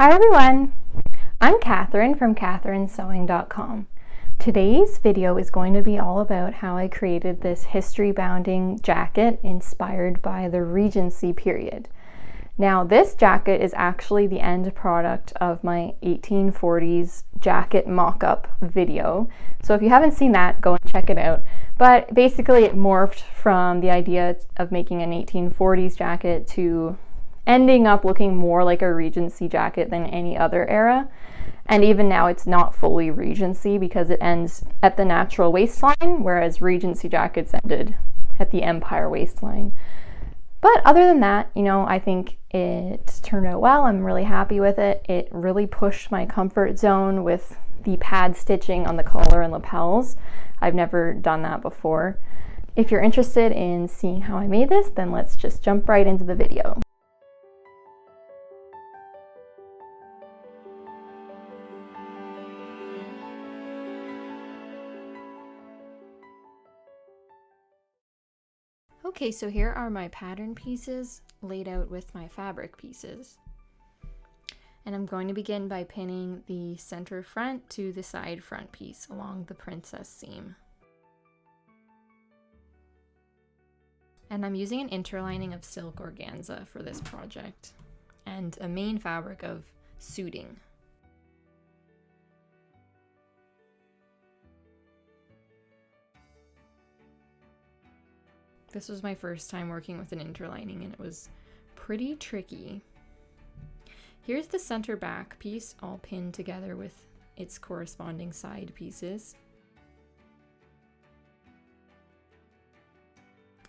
Hi everyone, I'm Katherine from katherinesewing.com. Today's video is going to be all about how I created this history-bounding jacket inspired by the Regency period. Now this jacket is actually the end product of my 1840s jacket mock-up video. So if you haven't seen that, go and check it out. But basically it morphed from the idea of making an 1840s jacket to ending up looking more like a Regency jacket than any other era. And even now it's not fully Regency because it ends at the natural waistline, whereas Regency jackets ended at the Empire waistline. But other than that, I think it turned out well. I'm really happy with it. It really pushed my comfort zone with the pad stitching on the collar and lapels. I've never done that before. If you're interested in seeing how I made this, then let's just jump right into the video. Okay, so here are my pattern pieces laid out with my fabric pieces. And I'm going to begin by pinning the center front to the side front piece along the princess seam. And I'm using an interlining of silk organza for this project and a main fabric of suiting. This was my first time working with an interlining and it was pretty tricky. Here's the center back piece all pinned together with its corresponding side pieces.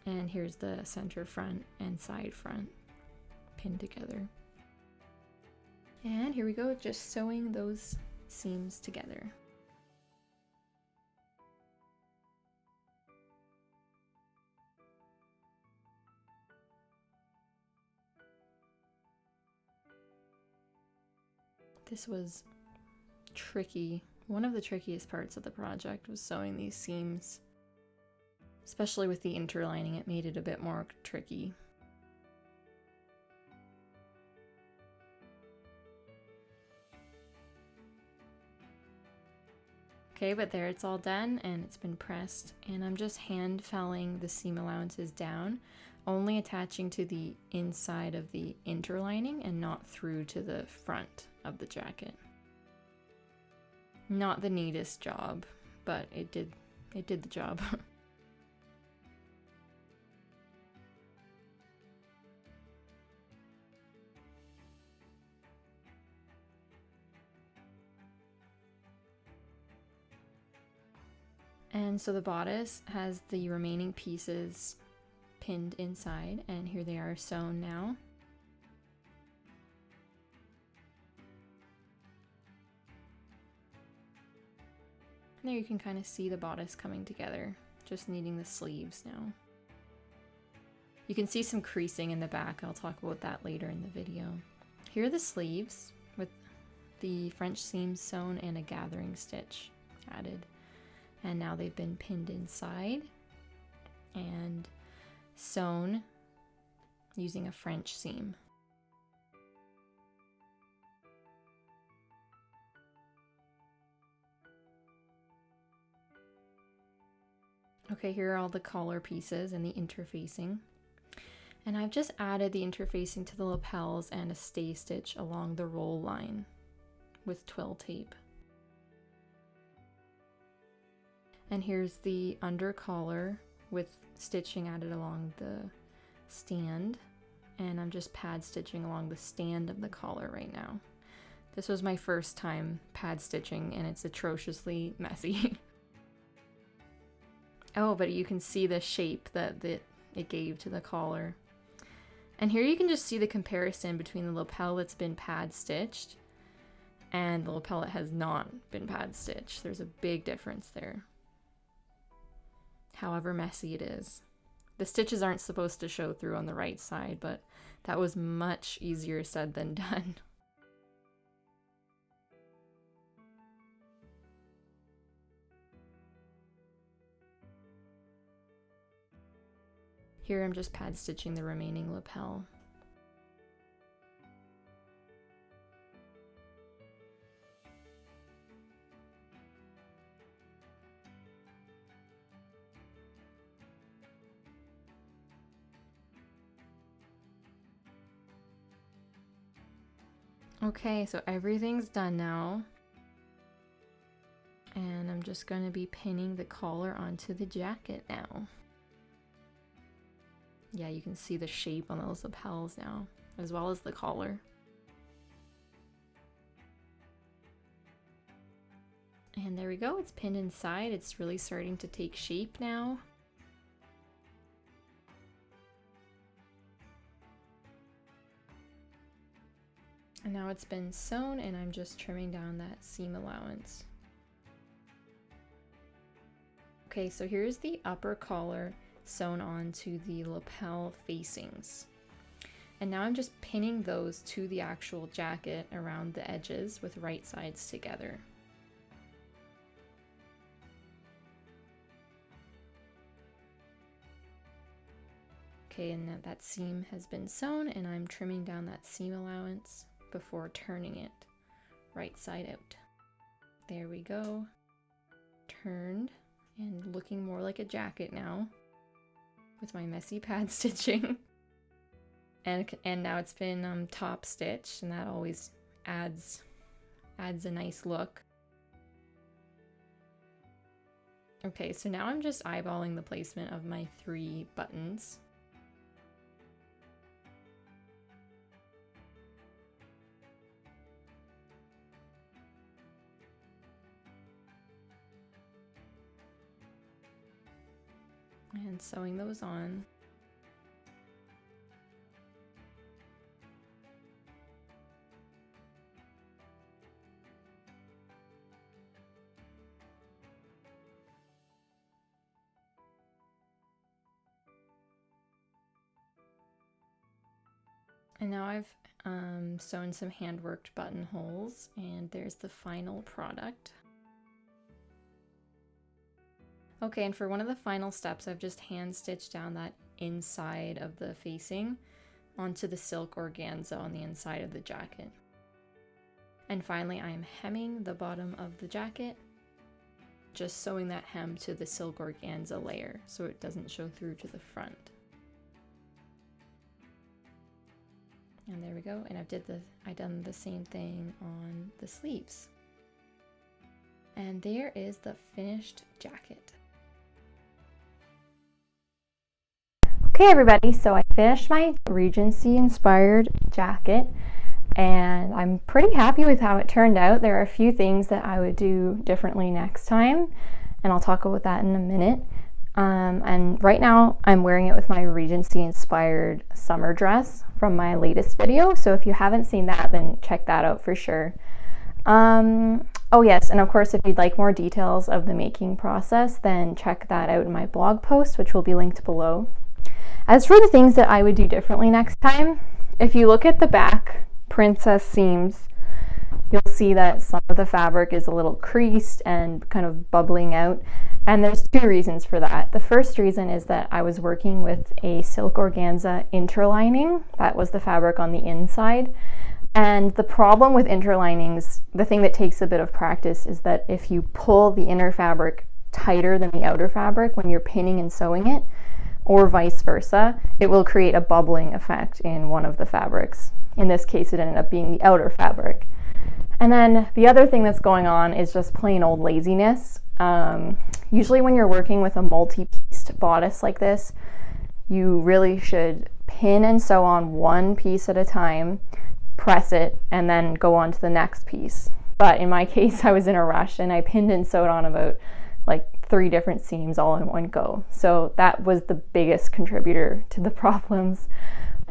And here's the center front and side front pinned together. And here we go, just sewing those seams together. This was tricky. One of the trickiest parts of the project was sewing these seams. Especially with the interlining, it made it a bit more tricky. Okay, but there it's all done and it's been pressed, and I'm just hand felling the seam allowances down, only attaching to the inside of the interlining and not through to the front of the jacket. Not the neatest job, but it did the job. And so the bodice has the remaining pieces pinned inside, and here they are sewn now. And there you can kind of see the bodice coming together, just needing the sleeves now. You can see some creasing in the back. I'll talk about that later in the video. Here are the sleeves with the French seam sewn and a gathering stitch added. And now they've been pinned inside and sewn using a French seam. Okay, here are all the collar pieces and the interfacing. And I've just added the interfacing to the lapels and a stay stitch along the roll line with twill tape. And here's the under collar with stitching added along the stand. And I'm just pad stitching along the stand of the collar right now. This was my first time pad stitching and it's atrociously messy. Oh, but you can see the shape that it gave to the collar. And here you can just see the comparison between the lapel that's been pad stitched and the lapel that has not been pad stitched. There's a big difference there. However messy it is. The stitches aren't supposed to show through on the right side, but that was much easier said than done. Here I'm just pad stitching the remaining lapel. Okay, so everything's done now. And I'm just going to be pinning the collar onto the jacket now. Yeah, you can see the shape on those lapels now, as well as the collar. And there we go, it's pinned inside. It's really starting to take shape now. And now it's been sewn, and I'm just trimming down that seam allowance. Okay, so here's the upper collar sewn onto the lapel facings. And now I'm just pinning those to the actual jacket around the edges with right sides together. Okay, and that seam has been sewn, and I'm trimming down that seam allowance before turning it right side out. There we go. Turned and looking more like a jacket now with my messy pad stitching. And now it's been top stitched, and that always adds a nice look. Okay, so now I'm just eyeballing the placement of my 3 buttons. And sewing those on. And now I've sewn some hand-worked buttonholes, and there's the final product. Okay, and for one of the final steps, I've just hand stitched down that inside of the facing onto the silk organza on the inside of the jacket. And finally, I'm hemming the bottom of the jacket, just sewing that hem to the silk organza layer so it doesn't show through to the front. And there we go, and I've done the same thing on the sleeves. And there is the finished jacket. Okay everybody, so I finished my Regency-inspired jacket, and I'm pretty happy with how it turned out. There are a few things that I would do differently next time, and I'll talk about that in a minute. And right now I'm wearing it with my Regency-inspired summer dress from my latest video, so if you haven't seen that, then check that out for sure. Oh yes, and of course if you'd like more details of the making process, then check that out in my blog post, which will be linked below. As for the things that I would do differently next time, if you look at the back princess seams, you'll see that some of the fabric is a little creased and kind of bubbling out, and there's 2 reasons for that. The first reason is that I was working with a silk organza interlining. That was the fabric on the inside, and the problem with interlinings, the thing that takes a bit of practice, is that if you pull the inner fabric tighter than the outer fabric when you're pinning and sewing it, or vice versa, it will create a bubbling effect in one of the fabrics. In this case, it ended up being the outer fabric. And then the other thing that's going on is just plain old laziness. Usually when you're working with a multi-pieced bodice like this, you really should pin and sew on one piece at a time, press it, and then go on to the next piece. But in my case, I was in a rush and I pinned and sewed on about like 3 different seams all in one go. So that was the biggest contributor to the problems.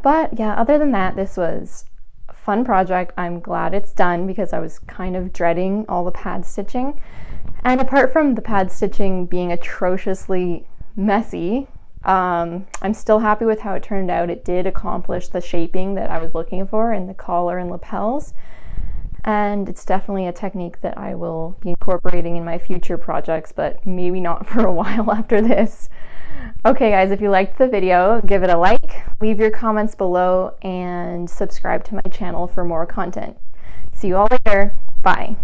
But yeah, other than that, this was a fun project. I'm glad it's done because I was kind of dreading all the pad stitching. And apart from the pad stitching being atrociously messy, I'm still happy with how it turned out. It did accomplish the shaping that I was looking for in the collar and lapels. And it's definitely a technique that I will be incorporating in my future projects, but maybe not for a while after this. Okay guys, if you liked the video, give it a like, leave your comments below, and subscribe to my channel for more content. See you all later. Bye.